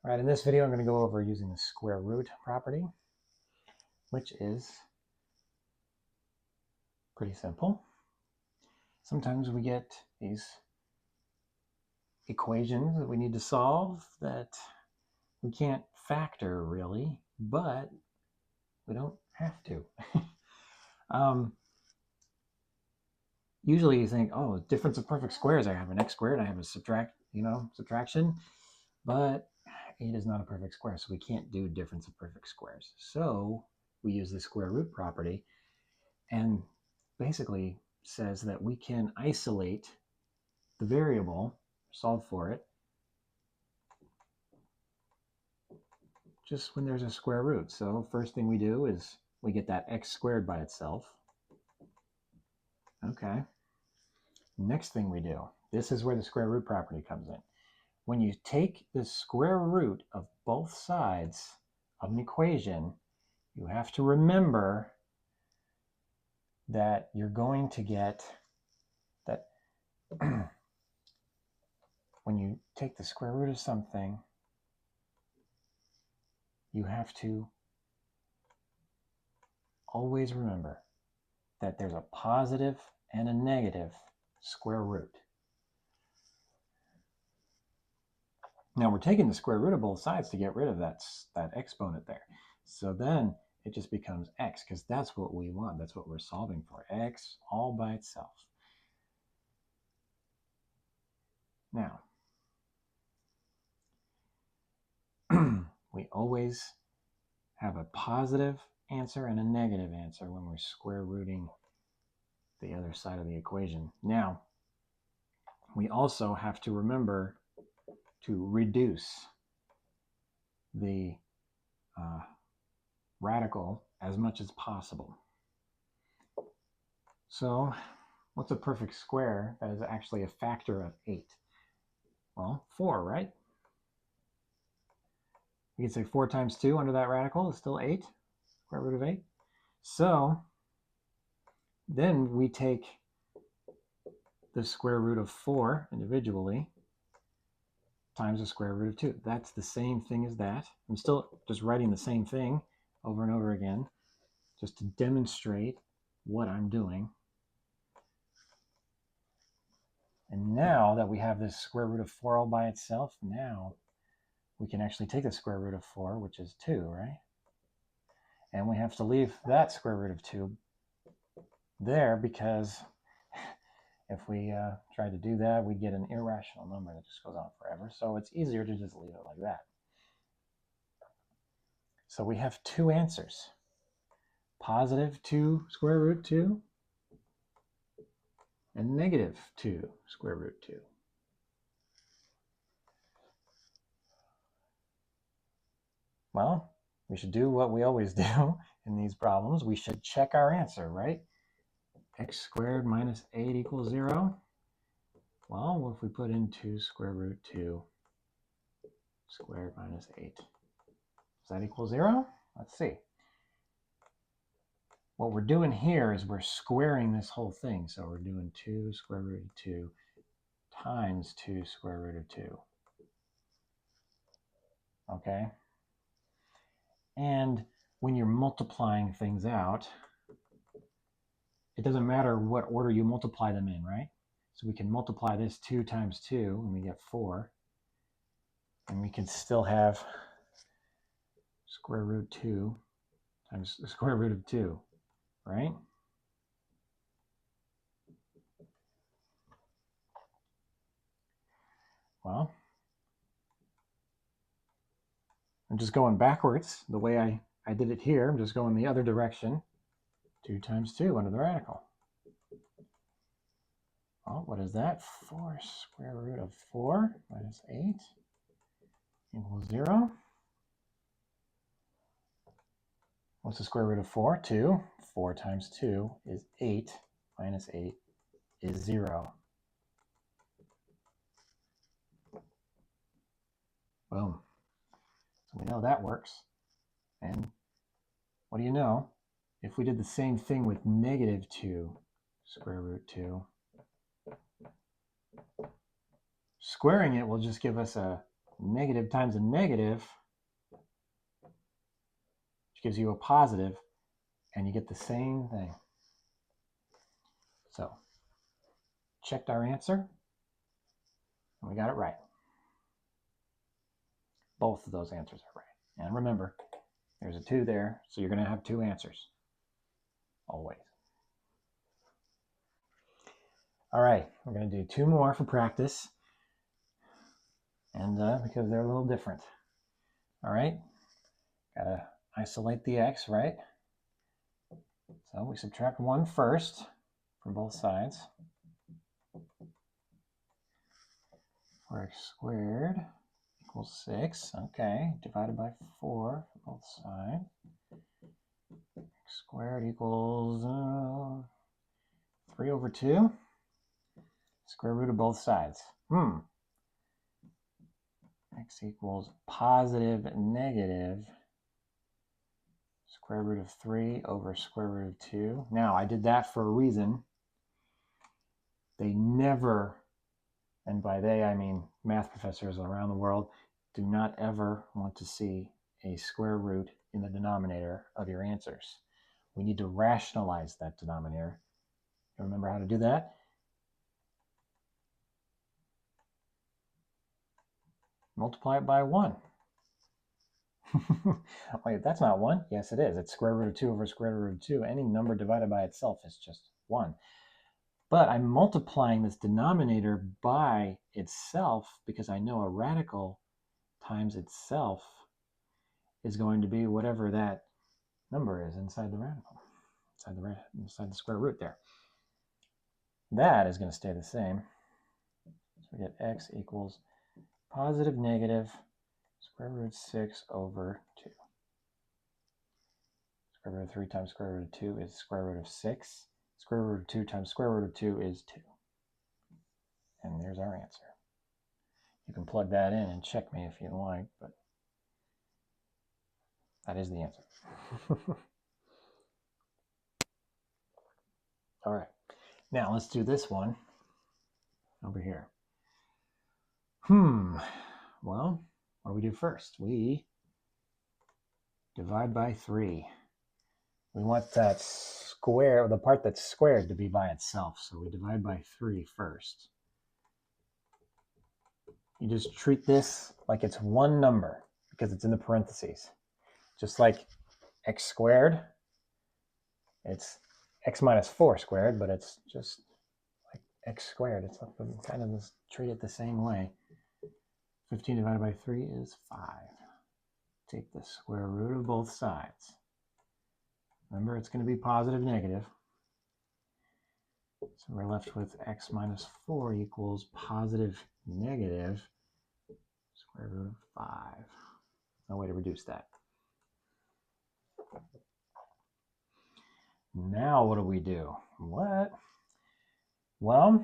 All right, in this video, I'm going to go over using the square root property, which is pretty simple. Sometimes we get these equations that we need to solve that we can't factor really, but we don't have to. Usually you think, oh, difference of perfect squares. I have an x squared, I have a subtraction, but 8 is not a perfect square, so we can't do difference of perfect squares. So we use the square root property, and basically says that we can isolate the variable, solve for it, just when there's a square root. So first thing we do is we get that x squared by itself. Okay. Next thing we do, this is where the square root property comes in. When you take the square root of both sides of an equation, you have to remember that you're going to get that when you take the square root of something, you have to always remember that there's a positive and a negative square root. Now we're taking the square root of both sides to get rid of that exponent there. So then it just becomes x, because that's what we want. That's what we're solving for, x all by itself. Now, we always have a positive answer and a negative answer when we're square rooting the other side of the equation. Now, we also have to remember to reduce the radical as much as possible. So what's a perfect square that is actually a factor of 8? Well, 4, right? You can say 4 times 2 under that radical is still 8, square root of 8. So then we take the square root of 4 individually times the square root of 2. That's the same thing as that. I'm still just writing the same thing over and over again, just to demonstrate what I'm doing. And now that we have this square root of 4 all by itself, now we can actually take the square root of 4, which is 2, right? And we have to leave that square root of 2 there, because if we try to do that, we get an irrational number that just goes on forever. So it's easier to just leave it like that. So we have two answers. Positive 2 square root 2 and negative 2 square root 2. Well, we should do what we always do in these problems. We should check our answer, right? X squared minus 8 equals 0. Well, what if we put in 2 square root 2 squared minus 8? Does that equal 0? Let's see. What we're doing here is we're squaring this whole thing. So we're doing 2 square root of 2 times 2 square root of 2. Okay? And when you're multiplying things out, it doesn't matter what order you multiply them in, right? So we can multiply this 2 times 2, and we get 4. And we can still have square root 2 times the square root of 2, right? Well, I'm just going backwards the way I did it here. I'm just going the other direction. 2 times 2 under the radical. Well, what is that? 4 square root of 4 minus 8 equals 0. What's the square root of 4? 2. 4 times 2 is 8 minus 8 is 0. Boom. So we know that works. And what do you know? If we did the same thing with negative 2 square root 2, squaring it will just give us a negative times a negative, which gives you a positive, and you get the same thing. So, checked our answer, and we got it right. Both of those answers are right. And remember, there's a 2 there, so you're going to have 2 answers. Always. All right, we're going to do 2 more for practice, and because they're a little different. All right, got to isolate the x, right? So we subtract 1 first from both sides. 4x squared equals 6. Okay, divided by 4 for both sides. X squared equals 3 over 2. Square root of both sides. X equals positive negative square root of 3 over square root of 2. Now, I did that for a reason. They never, and by they I mean math professors around the world, do not ever want to see a square root in the denominator of your answers. We need to rationalize that denominator. You remember how to do that? Multiply it by 1. Wait, that's not 1. Yes, it is. It's square root of 2 over square root of 2. Any number divided by itself is just 1. But I'm multiplying this denominator by itself because I know a radical times itself is going to be whatever that number is inside the radical, inside the square root there. That is going to stay the same. So we get x equals positive negative square root of 6 over 2. Square root of 3 times square root of 2 is square root of 6. Square root of 2 times square root of 2 is 2. And there's our answer. You can plug that in and check me if you like, but that is the answer. All right. Now let's do this one over here. Well, what do we do first? We divide by 3. We want that square, the part that's squared, to be by itself. So we divide by 3 first. You just treat this like it's one number because it's in the parentheses. Just like x squared, it's x minus 4 squared, but it's just like x squared. It's like kind of treat it the same way. 15 divided by 3 is 5. Take the square root of both sides. Remember, it's going to be positive negative. So we're left with x minus 4 equals positive negative square root of 5. No way to reduce that. Now what do we do? What? Well,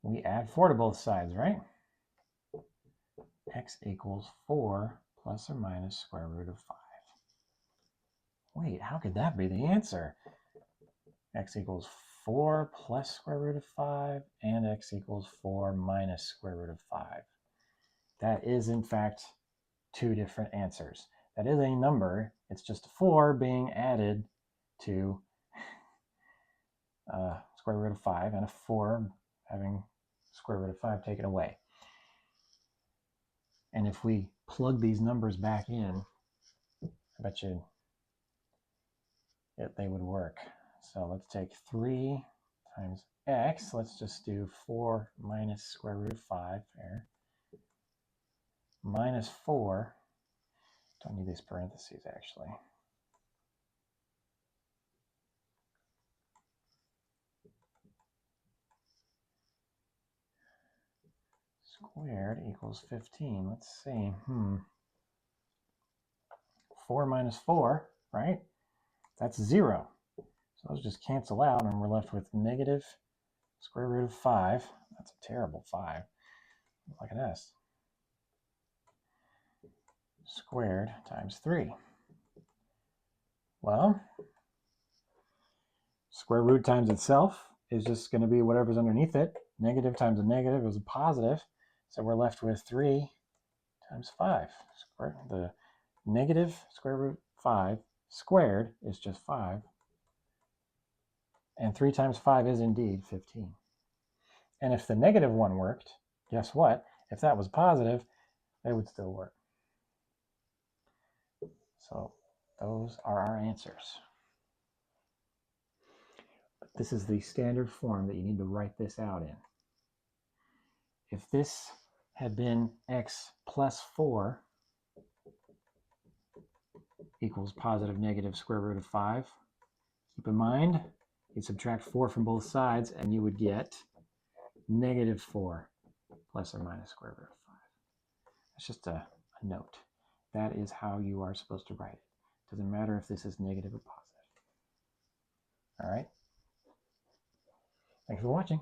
we add 4 to both sides, right? X equals 4 plus or minus square root of 5. Wait, how could that be the answer? X equals 4 plus square root of 5 and x equals 4 minus square root of 5. That is, in fact, 2 different answers. That is a number. It's just 4 being added to square root of 5 and a 4 having square root of 5 taken away. And if we plug these numbers back in, I bet you they would work. So let's take 3 times x. Let's just do 4 minus square root of 5 there. Minus 4. Don't need these parentheses, actually. Squared equals 15. Let's see. 4 minus 4, right? That's 0. So those just cancel out, and we're left with negative square root of 5. That's a terrible 5. Like an S. Squared times 3. Well, square root times itself is just going to be whatever's underneath it. Negative times a negative is a positive. So we're left with 3 times 5. The negative square root 5 squared is just 5. And 3 times 5 is indeed 15. And if the negative one worked, guess what? If that was positive, it would still work. So those are our answers. But this is the standard form that you need to write this out in. If this had been x plus 4 equals positive negative square root of 5, keep in mind, you subtract 4 from both sides and you would get negative 4 plus or minus square root of 5. That's just a note. That is how you are supposed to write it. Doesn't matter if this is negative or positive. All right. Thanks for watching.